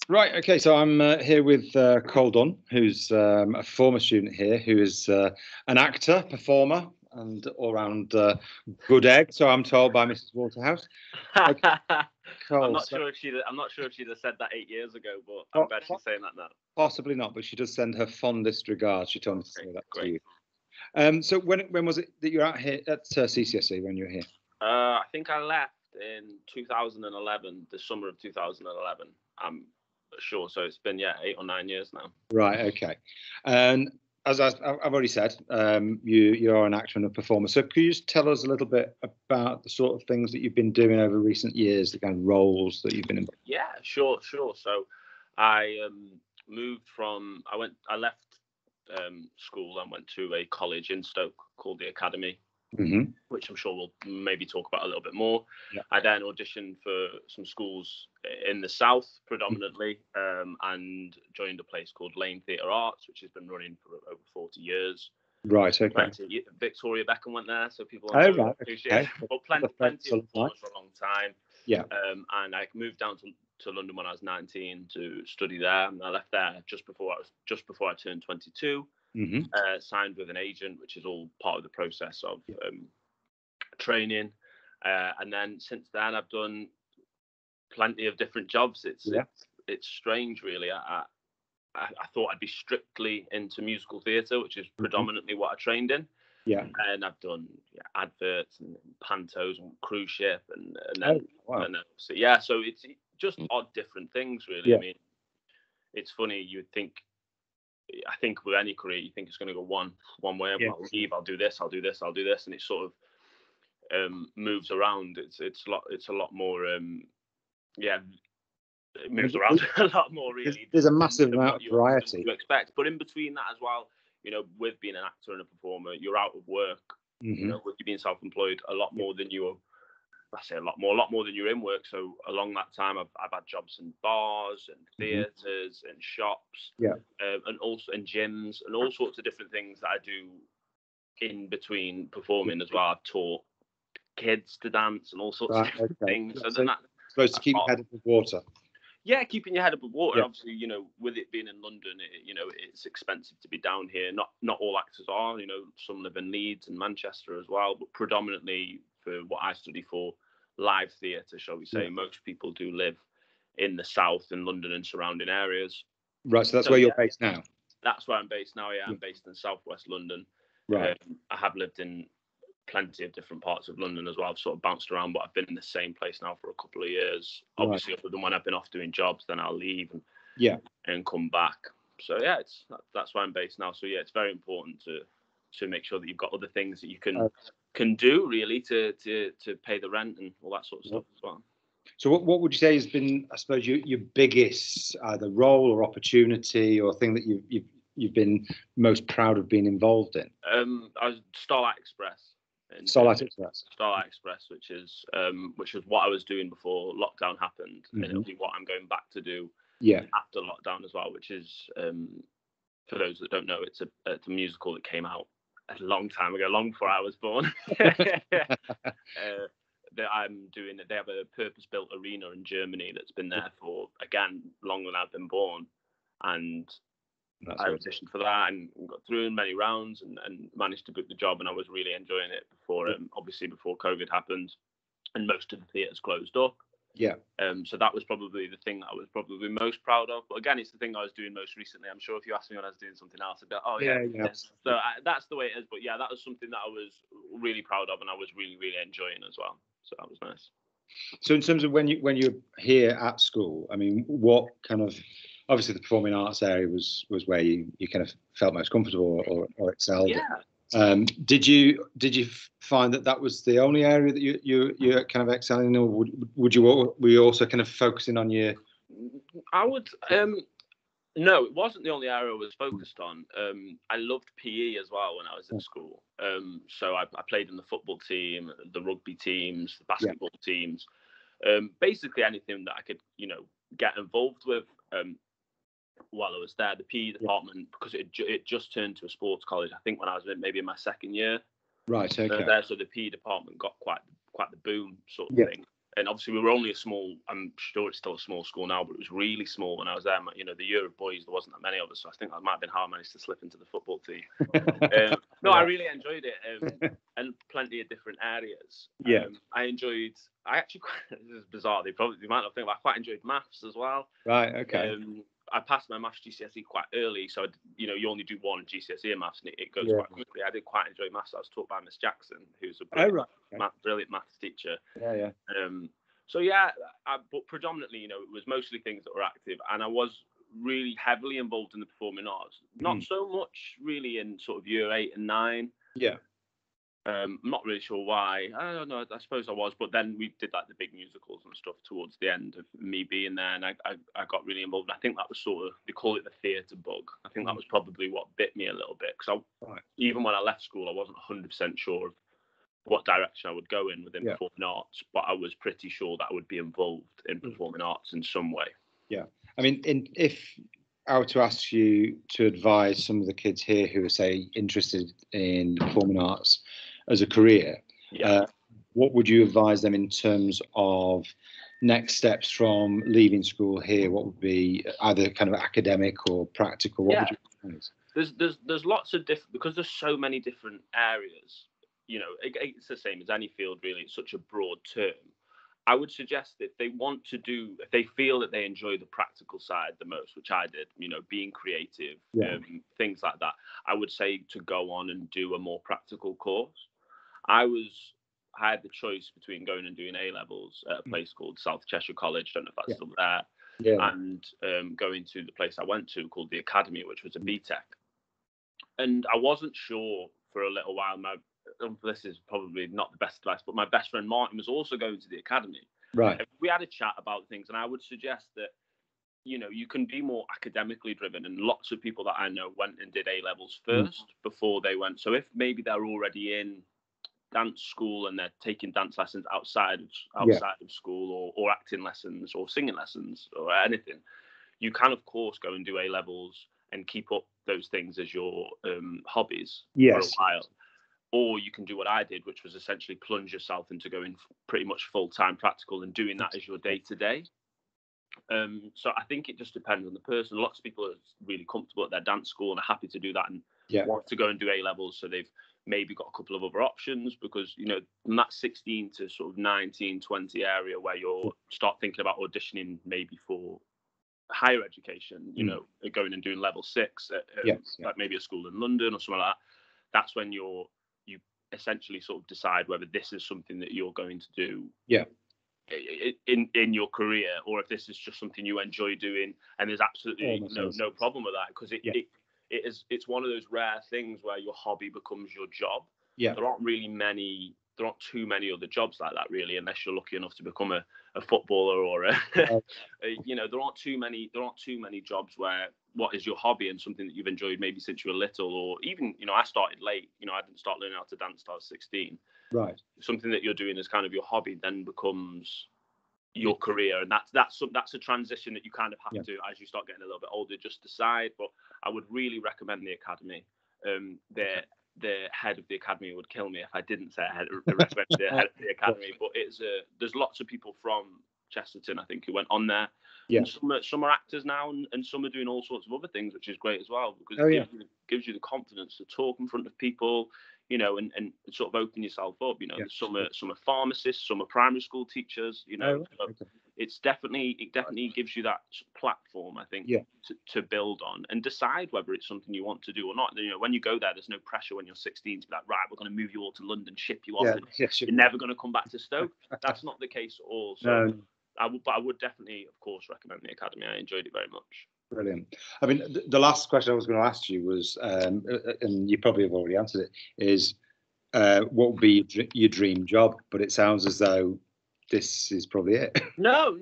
Right, okay, so I'm here with Cole Dunn, who's a former student here, who is an actor, performer, and all-round good egg, so I'm told by Mrs. Waterhouse. Okay, Cole, I'm not sure if she'd have said that 8 years ago, but I'm glad she's saying that now. Possibly not, but she does send her fondest regards. She told me to say that to Great. you. So when was it that you were out here at CCSC, when you were here? I think I left in 2011, the summer of 2011. I'm sure. So it's been 8 or 9 years now. Right. Okay. And as I've already said, you are an actor and a performer. So could you just tell us a little bit about the sort of things that you've been doing over recent years, the kind of roles that you've been in? Yeah, sure. So I I left school and went to a college in Stoke called the Academy, which I'm sure we'll maybe talk about a little bit more. Yeah. I then auditioned for some schools in the south predominantly, and joined a place called Lane Theatre Arts, which has been running for over 40 years. Right. Okay. Victoria Beckham went there, so people appreciate. But plenty of performers for a long time. Yeah. And I moved down to London when I was 19 to study there, and I left there just before I turned 22. Signed with an agent, which is all part of the process of training. And then since then, I've done plenty of different jobs. It's strange, really. I thought I'd be strictly into musical theatre, which is predominantly what I trained in. Yeah. And I've done adverts and pantos and cruise ship and so it's just odd different things, really. Yeah. I mean, it's funny. You would think. I think with any career, you think it's going to go one way. Yeah. I'll leave. I'll do this, and it sort of moves around. It's a lot more. It moves around a lot more, really. There's a massive amount of variety you expect, but in between that as well, with being an actor and a performer, you're out of work. With you being self-employed, a lot more than you. I say a lot more than you're in work. So along that time, I've had jobs in bars and theatres and shops, and also in gyms and all sorts of different things that I do in between performing as well. I've taught kids to dance and all sorts of different things. So that's supposed to keep your head above water. Yeah, keeping your head above water. Yeah. Obviously, with it being in London, it's expensive to be down here. Not all actors are. Some live in Leeds and Manchester as well, but predominantly for what I study for, live theatre, shall we say. Most people do live in the south, in London and surrounding areas. Right, so that's where you're based now? That's where I'm based now, I'm based in southwest London. Right. I have lived in plenty of different parts of London as well. I've sort of bounced around, but I've been in the same place now for a couple of years. Obviously, other than when I've been off doing jobs, then I'll leave and come back. So that's where I'm based now. So it's very important to make sure that you've got other things that you can do, really, to pay the rent and all that sort of stuff as well. So what would you say has been, I suppose, your biggest either role or opportunity or thing that you've been most proud of being involved in? I was Starlight Express. Starlight Express, which is what I was doing before lockdown happened, and it'll be what I'm going back to do after lockdown as well. Which is, for those that don't know, it's a musical that came out a long time ago, long before I was born. That I'm doing. They have a purpose-built arena in Germany that's been there for, again, longer than I've been born, and I auditioned for that and got through in many rounds and managed to book the job, and I was really enjoying it before COVID happened and most of the theatres closed up. Yeah. So that was probably the thing that I was probably most proud of. But again, it's the thing I was doing most recently. I'm sure if you asked me when I was doing something else, I'd be like, So that's the way it is. But that was something that I was really proud of and I was really, really enjoying as well. So that was nice. So in terms of when you're here at school, I mean, what kind of, obviously the performing arts area was where you kind of felt most comfortable or excelled. Yeah. Did you find that was the only area that you're kind of excelling in, or were you also kind of focusing on your? I would. No, it wasn't the only area I was focused on. I loved PE as well when I was at school. So I played in the football team, the rugby teams, the basketball teams. Basically anything that I could, get involved with. While I was there, the PE department, because it just turned to a sports college. I think when I was maybe in my second year. Right. Okay. There, so the PE department got quite the boom sort of thing. And obviously we were only a small, I'm sure it's still a small school now, but it was really small when I was there. You know, the year of boys, there wasn't that many of us. So I think that might have been how I managed to slip into the football team. No, I really enjoyed it, and plenty of different areas. Yeah. I actually, this is bizarre, they might not think, but I quite enjoyed maths as well. Right, okay. I passed my maths GCSE quite early, so you know you only do one GCSE in maths, and it goes quite quickly. I did quite enjoy maths. I was taught by Miss Jackson, who's a brilliant maths teacher. Yeah. So yeah, but predominantly, you know, it was mostly things that were active, and I was really heavily involved in the performing arts. Not so much really in sort of year 8 and 9. Yeah. I'm not really sure why. I don't know. I suppose I was, but then we did like the big musicals and stuff towards the end of me being there, and I got really involved. And I think that was sort of, they call it the theatre bug. I think that was probably what bit me a little bit, because even when I left school, I wasn't 100% sure of what direction I would go in within performing arts, but I was pretty sure that I would be involved in performing arts in some way. Yeah. I mean, if I were to ask you to advise some of the kids here who are, say, interested in performing arts as a career, what would you advise them in terms of next steps from leaving school here? What would be either kind of academic or practical? What would you advise? There's lots of different, because there's so many different areas. You know, it's the same as any field, really. It's such a broad term. I would suggest that if they feel that they enjoy the practical side the most, which I did, you know, being creative, things like that, I would say to go on and do a more practical course. I had the choice between going and doing A-levels at a place called South Cheshire College, don't know if that's still there, and going to the place I went to called the Academy, which was a BTEC. And I wasn't sure for a little while. This is probably not the best advice, but my best friend Martin was also going to the Academy. Right. And we had a chat about things, and I would suggest that, you know, you can be more academically driven, and lots of people that I know went and did A-levels first before they went. So if maybe they're already in dance school and they're taking dance lessons outside of school, or acting lessons or singing lessons or anything, you can of course go and do A-levels and keep up those things as your hobbies for a while. Or you can do what I did, which was essentially plunge yourself into going pretty much full-time practical and doing that as your day-to-day. So I think it just depends on the person. Lots of people are really comfortable at their dance school and are happy to do that and want to go and do A-levels. So they've maybe got a couple of other options, because, you know, from that 16 to sort of 19, 20 area where you'll start thinking about auditioning maybe for higher education, you know, going and doing level 6 at like maybe a school in London or something like that. That's when you essentially sort of decide whether this is something that you're going to do in your career, or if this is just something you enjoy doing, and there's absolutely no problem with that, because it's one of those rare things where your hobby becomes your job. There aren't too many other jobs like that, really, unless you're lucky enough to become a footballer or you know, there aren't too many jobs where what is your hobby and something that you've enjoyed maybe since you were little, or even, you know, I started late. You know, I didn't start learning how to dance till I was 16. Right. Something that you're doing as kind of your hobby then becomes your career, and that's a transition that you kind of have to, as you start getting a little bit older, just decide. But I would really recommend the Academy. The head of the Academy would kill me if I didn't say I recommend the head of the Academy. But there's lots of people from Chesterton, I think, who went on there. And some are actors now, and some are doing all sorts of other things, which is great as well, because it gives you the confidence to talk in front of people, you know, and sort of open yourself up. You know, some are pharmacists, some are primary school teachers. You know, it definitely gives you that platform, I think, to build on and decide whether it's something you want to do or not. You know, when you go there, there's no pressure when you're 16 to be like, right, we're going to move you all to London, ship you off, and you're never going to come back to Stoke. That's not the case at all. So I would definitely, of course, recommend the Academy. I enjoyed it very much. Brilliant. I mean, the last question I was going to ask you was, and you probably have already answered it, is what would be your dream job? But it sounds as though this is probably it. No.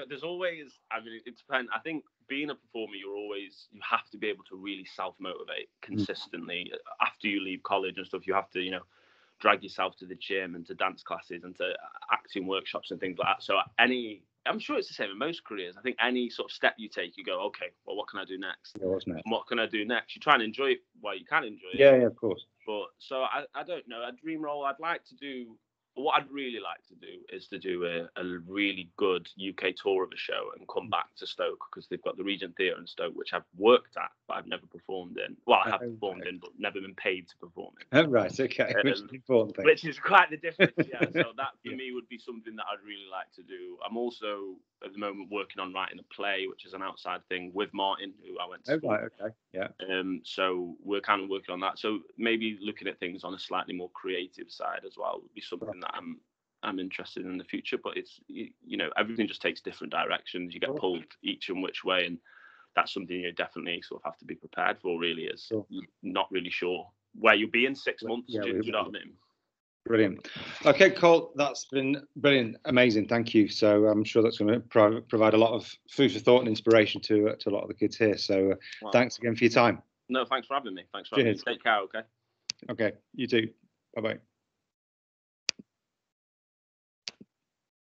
There's always, I mean, it depends. I think being a performer, you have to be able to really self-motivate consistently. After you leave college and stuff, you have to, you know, drag yourself to the gym and to dance classes and to acting workshops and things like that. So I'm sure it's the same in most careers. I think any sort of step you take, you go, okay, well, what can I do next? What's next? What can I do next? You try and enjoy it while you can enjoy it. Yeah, of course. But so I don't know. A dream role, I'd like to do what I'd really like to do is to do a really good UK tour of a show and come back to Stoke, because they've got the Regent Theatre in Stoke, which I've worked at, but I've never performed in. Well, I have performed in, but never been paid to perform in. Oh, right, okay, which is an important thing. Which is quite the difference, yeah. So that, for me, would be something that I'd really like to do. I'm also, at the moment, working on writing a play, which is an outside thing, with Martin, who I went to school. Right, okay, yeah. So we're kind of working on that. So maybe looking at things on a slightly more creative side as well would be something that I'm interested in the future. But it's, you know, everything just takes different directions. You get pulled each and which way, and that's something you definitely sort of have to be prepared for. Really, is not really sure where you'll be in 6 months. Do you know what I mean? Brilliant. Okay, Cole, that's been brilliant, amazing. Thank you. So I'm sure that's going to provide a lot of food for thought and inspiration to a lot of the kids here. So thanks again for your time. No, thanks for having me. Thanks for having me. Take care. Okay. Okay, you too. Bye bye.